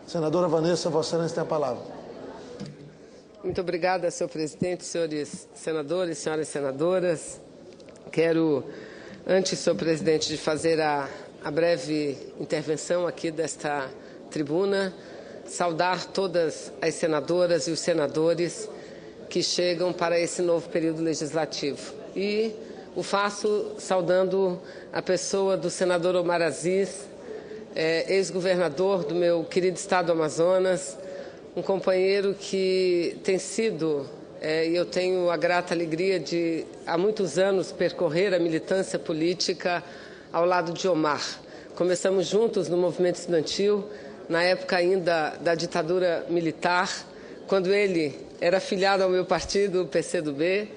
Senadora Vanessa, Vossa Excelência tem a palavra. Muito obrigada, senhor presidente, senhores senadores, senhoras senadoras. Quero, antes, senhor presidente, de fazer a breve intervenção aqui desta tribuna, saudar todas as senadoras e os senadores que chegam para esse novo período legislativo. E o faço saudando a pessoa do senador Omar Aziz, ex-governador do meu querido estado do Amazonas, um companheiro que tem sido, e eu tenho a grata alegria de, há muitos anos, percorrer a militância política ao lado de Omar. Começamos juntos no movimento estudantil, na época ainda da ditadura militar, quando ele era afiliado ao meu partido, o PCdoB.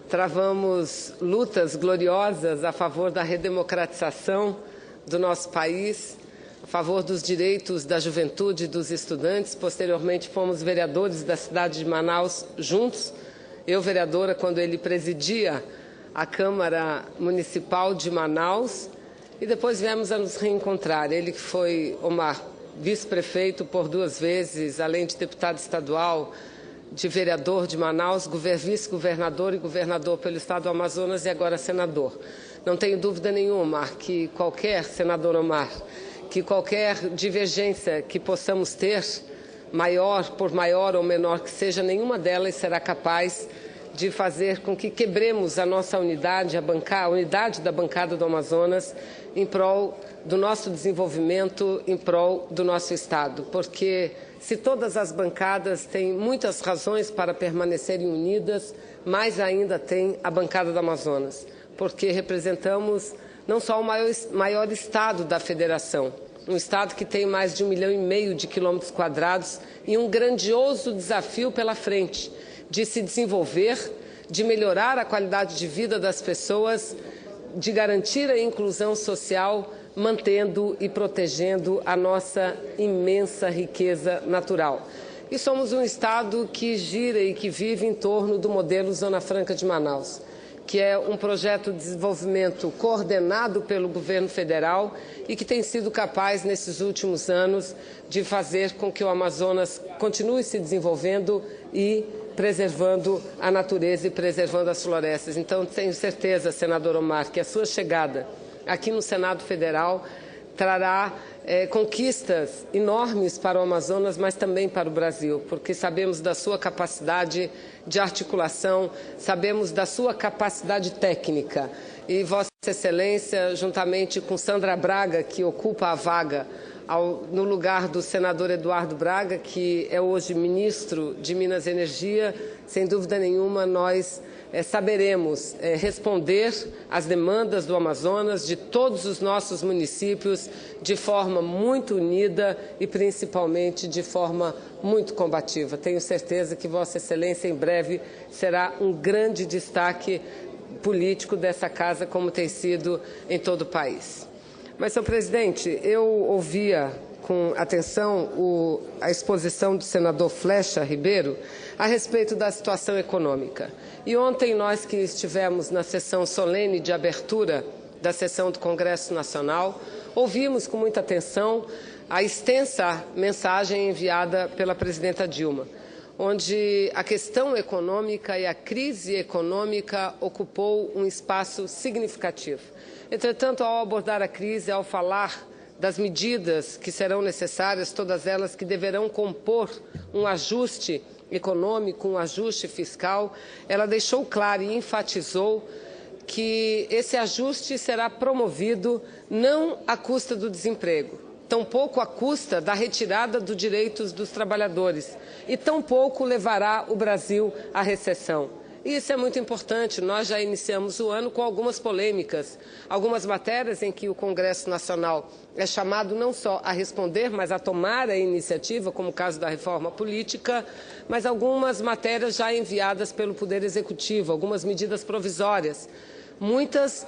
Travamos lutas gloriosas a favor da redemocratização do nosso país, a favor dos direitos da juventude e dos estudantes. Posteriormente, fomos vereadores da cidade de Manaus juntos. Eu, vereadora, quando ele presidia a Câmara Municipal de Manaus. E depois viemos a nos reencontrar. Ele que foi, Omar, vice-prefeito por 2 vezes, além de deputado estadual, de vereador de Manaus, vice-governador e governador pelo estado do Amazonas e agora senador. Não tenho dúvida nenhuma que qualquer, senador Omar, que qualquer divergência que possamos ter, por maior ou menor que seja, nenhuma delas será capaz de fazer com que quebremos a nossa unidade, a unidade da bancada do Amazonas, em prol do nosso desenvolvimento, em prol do nosso estado. Porque se todas as bancadas têm muitas razões para permanecerem unidas, mais ainda tem a bancada do Amazonas, porque representamos não só o maior estado da federação, um estado que tem mais de 1,5 milhão de quilômetros quadrados e um grandioso desafio pela frente, de se desenvolver, de melhorar a qualidade de vida das pessoas, de garantir a inclusão social, mantendo e protegendo a nossa imensa riqueza natural. E somos um estado que gira e que vive em torno do modelo Zona Franca de Manaus, que é um projeto de desenvolvimento coordenado pelo governo federal e que tem sido capaz, nesses últimos anos, de fazer com que o Amazonas continue se desenvolvendo e preservando a natureza e preservando as florestas. Então, tenho certeza, senador Omar, que a sua chegada aqui no Senado Federal trará conquistas enormes para o Amazonas, mas também para o Brasil, porque sabemos da sua capacidade de articulação, sabemos da sua capacidade técnica. E Vossa Excelência, juntamente com Sandra Braga, que ocupa a vaga no lugar do senador Eduardo Braga, que é hoje ministro de Minas e Energia, sem dúvida nenhuma nós saberemos responder às demandas do Amazonas, de todos os nossos municípios, de forma muito unida e principalmente de forma muito combativa. Tenho certeza que Vossa Excelência em breve será um grande destaque político dessa casa, como tem sido em todo o país. Mas, senhor presidente, eu ouvia com atenção a exposição do senador Flecha Ribeiro a respeito da situação econômica. E ontem nós que estivemos na sessão solene de abertura da sessão do Congresso Nacional, ouvimos com muita atenção a extensa mensagem enviada pela presidenta Dilma, onde a questão econômica e a crise econômica ocupou um espaço significativo. Entretanto, ao abordar a crise, ao falar das medidas que serão necessárias, todas elas que deverão compor um ajuste econômico, um ajuste fiscal, ela deixou claro e enfatizou que esse ajuste será promovido não à custa do desemprego, tampouco à custa da retirada dos direitos dos trabalhadores e tampouco levará o Brasil à recessão. E isso é muito importante. Nós já iniciamos o ano com algumas polêmicas, algumas matérias em que o Congresso Nacional é chamado não só a responder, mas a tomar a iniciativa, como o caso da reforma política, mas algumas matérias já enviadas pelo Poder Executivo, algumas medidas provisórias, muitas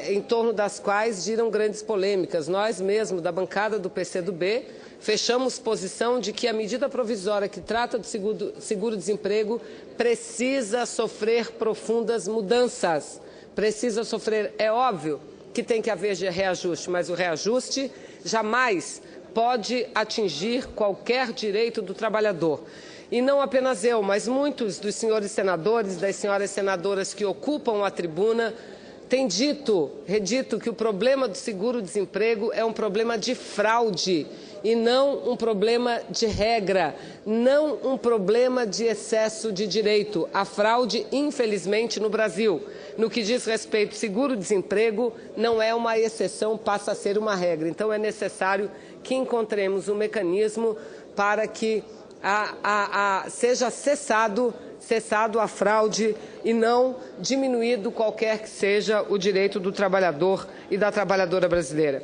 em torno das quais giram grandes polêmicas. Nós mesmos, da bancada do PCdoB, fechamos posição de que a medida provisória que trata do seguro-desemprego precisa sofrer profundas mudanças. Precisa sofrer, é óbvio que tem que haver reajuste, mas o reajuste jamais pode atingir qualquer direito do trabalhador. E não apenas eu, mas muitos dos senhores senadores, das senhoras senadoras que ocupam a tribuna, têm redito que o problema do seguro-desemprego é um problema de fraude e não um problema de regra, não um problema de excesso de direito. A fraude, infelizmente, no Brasil, no que diz respeito ao seguro-desemprego, não é uma exceção, passa a ser uma regra. Então, é necessário que encontremos um mecanismo para que seja cessado a fraude e não diminuído qualquer que seja o direito do trabalhador e da trabalhadora brasileira.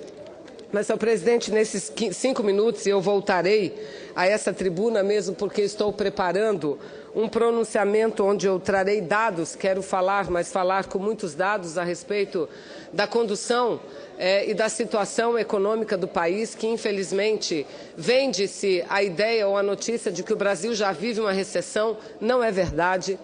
Mas, senhor presidente, nesses 5 minutos eu voltarei a essa tribuna mesmo porque estou preparando um pronunciamento onde eu trarei dados, quero falar, mas falar com muitos dados a respeito da condução e da situação econômica do país, que infelizmente vende-se a ideia ou a notícia de que o Brasil já vive uma recessão. Não é verdade,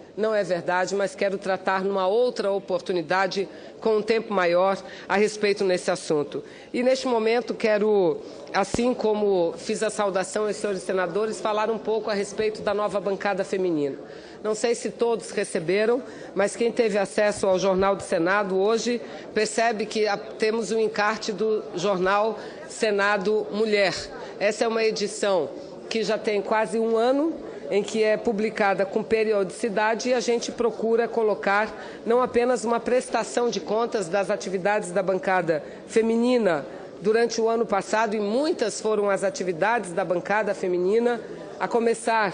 mas quero tratar numa outra oportunidade, com um tempo maior, a respeito nesse assunto. E neste momento quero, assim como fiz a saudação aos senhores senadores, falar um pouco a respeito da nova bancada feminina. Não sei se todos receberam, mas quem teve acesso ao Jornal do Senado hoje percebe que temos o encarte do jornal Senado Mulher. Essa é uma edição que já tem quase um ano, em que é publicada com periodicidade, e a gente procura colocar não apenas uma prestação de contas das atividades da bancada feminina durante o ano passado, e muitas foram as atividades da bancada feminina, a começar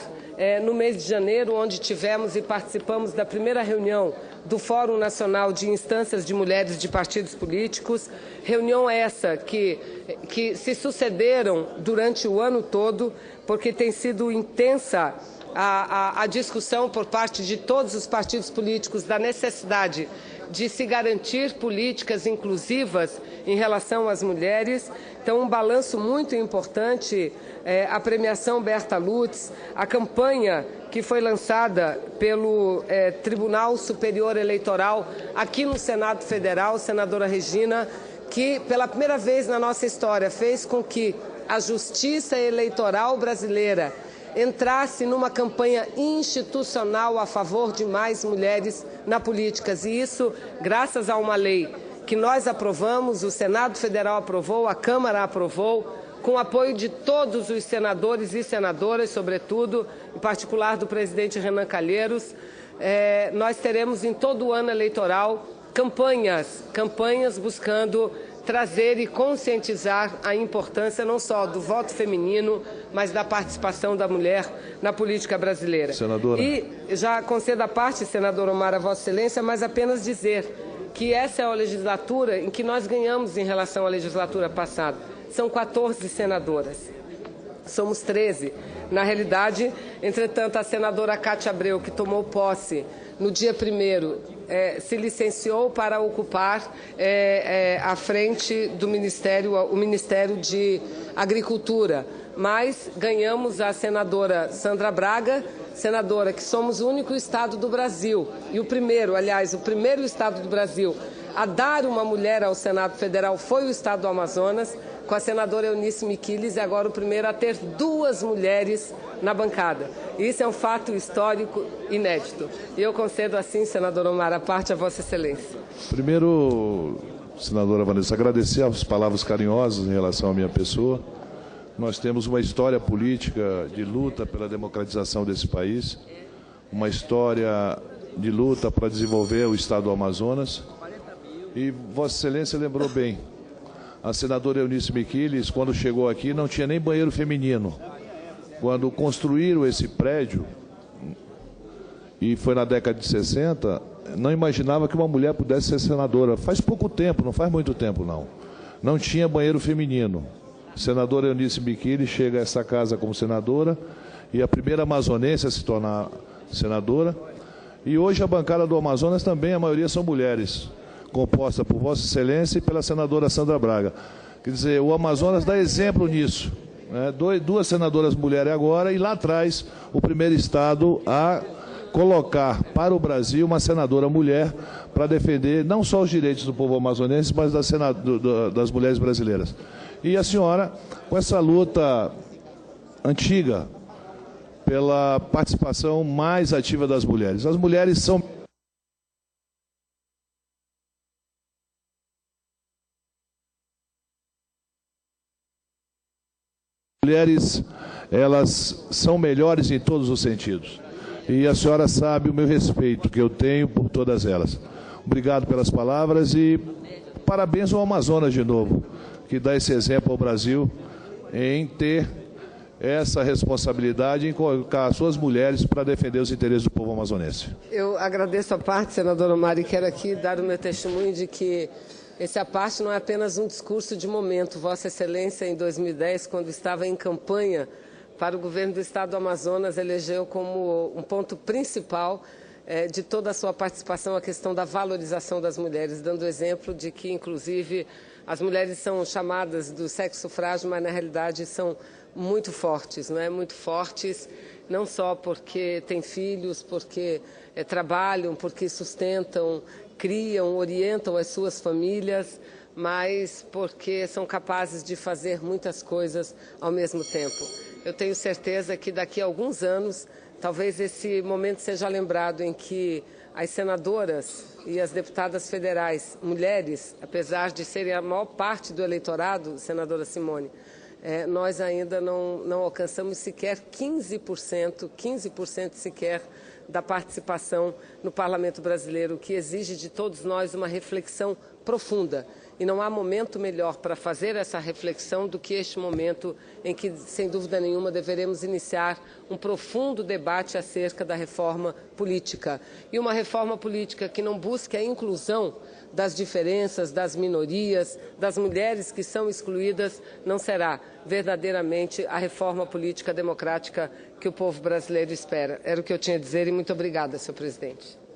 no mês de janeiro, onde tivemos e participamos da primeira reunião do Fórum Nacional de Instâncias de Mulheres de Partidos Políticos, reunião essa que se sucederam durante o ano todo, porque tem sido intensa a discussão por parte de todos os partidos políticos da necessidade de se garantir políticas inclusivas em relação às mulheres. Então, um balanço muito importante, a premiação Berta Lutz, a campanha que foi lançada pelo Tribunal Superior Eleitoral aqui no Senado Federal, senadora Regina, que pela primeira vez na nossa história fez com que a Justiça Eleitoral brasileira entrasse numa campanha institucional a favor de mais mulheres na política. E isso graças a uma lei que nós aprovamos, o Senado Federal aprovou, a Câmara aprovou, com apoio de todos os senadores e senadoras, sobretudo, em particular do presidente Renan Calheiros. Nós teremos em todo o ano eleitoral campanhas buscando trazer e conscientizar a importância não só do voto feminino, mas da participação da mulher na política brasileira. Senadora. E já concedo a parte, senador Omar, a Vossa Excelência, mas apenas dizer que essa é a legislatura em que nós ganhamos em relação à legislatura passada. São 14 senadoras. Somos 13. Na realidade, entretanto, a senadora Cátia Abreu, que tomou posse no dia 1º, se licenciou para ocupar a frente do Ministério, o Ministério de Agricultura. Mas ganhamos a senadora Sandra Braga, senadora que somos o único estado do Brasil, e o primeiro estado do Brasil a dar uma mulher ao Senado Federal foi o estado do Amazonas, com a senadora Eunice Miquiles, e agora o primeiro a ter 2 mulheres na bancada. Isso é um fato histórico inédito. E eu concedo assim, senador Omar, a parte a Vossa Excelência. Primeiro, senadora Vanessa, agradecer as palavras carinhosas em relação à minha pessoa. Nós temos uma história política de luta pela democratização desse país, uma história de luta para desenvolver o estado do Amazonas. E Vossa Excelência lembrou bem, a senadora Eunice Miquiles, quando chegou aqui, não tinha nem banheiro feminino. Quando construíram esse prédio, e foi na década de 60, não imaginava que uma mulher pudesse ser senadora. Faz pouco tempo, não faz muito tempo, não. Não tinha banheiro feminino. A senadora Eunice Miquiles chega a essa casa como senadora, e a primeira amazonense a se tornar senadora. E hoje a bancada do Amazonas também, a maioria são mulheres, composta por Vossa Excelência e pela senadora Sandra Braga. Quer dizer, o Amazonas dá exemplo nisso, né? 2 senadoras mulheres agora, e lá atrás o primeiro estado a colocar para o Brasil uma senadora mulher para defender não só os direitos do povo amazonense, mas das mulheres brasileiras. E a senhora, com essa luta antiga pela participação mais ativa das mulheres. As mulheres são elas são melhores em todos os sentidos. E a senhora sabe o meu respeito que eu tenho por todas elas. Obrigado pelas palavras e parabéns ao Amazonas de novo, que dá esse exemplo ao Brasil em ter essa responsabilidade em colocar as suas mulheres para defender os interesses do povo amazonense. Eu agradeço a parte, senadora Mari, e quero aqui dar o meu testemunho de que esse aparte não é apenas um discurso de momento. Vossa Excelência, em 2010, quando estava em campanha para o governo do Estado do Amazonas, elegeu como um ponto principal de toda a sua participação a questão da valorização das mulheres, dando exemplo de que, inclusive, as mulheres são chamadas do sexo frágil, mas, na realidade, são muito fortes, não é? Muito fortes, não só porque têm filhos, porque trabalham, porque sustentam, criam, orientam as suas famílias, mas porque são capazes de fazer muitas coisas ao mesmo tempo. Eu tenho certeza que daqui a alguns anos, talvez esse momento seja lembrado em que as senadoras e as deputadas federais, mulheres, apesar de serem a maior parte do eleitorado, senadora Simone, nós ainda não alcançamos sequer 15% sequer da participação no Parlamento brasileiro, o que exige de todos nós uma reflexão profunda. E não há momento melhor para fazer essa reflexão do que este momento em que, sem dúvida nenhuma, deveremos iniciar um profundo debate acerca da reforma política. E uma reforma política que não busque a inclusão das diferenças, das minorias, das mulheres que são excluídas, não será verdadeiramente a reforma política democrática que o povo brasileiro espera. Era o que eu tinha a dizer e muito obrigada, senhor presidente.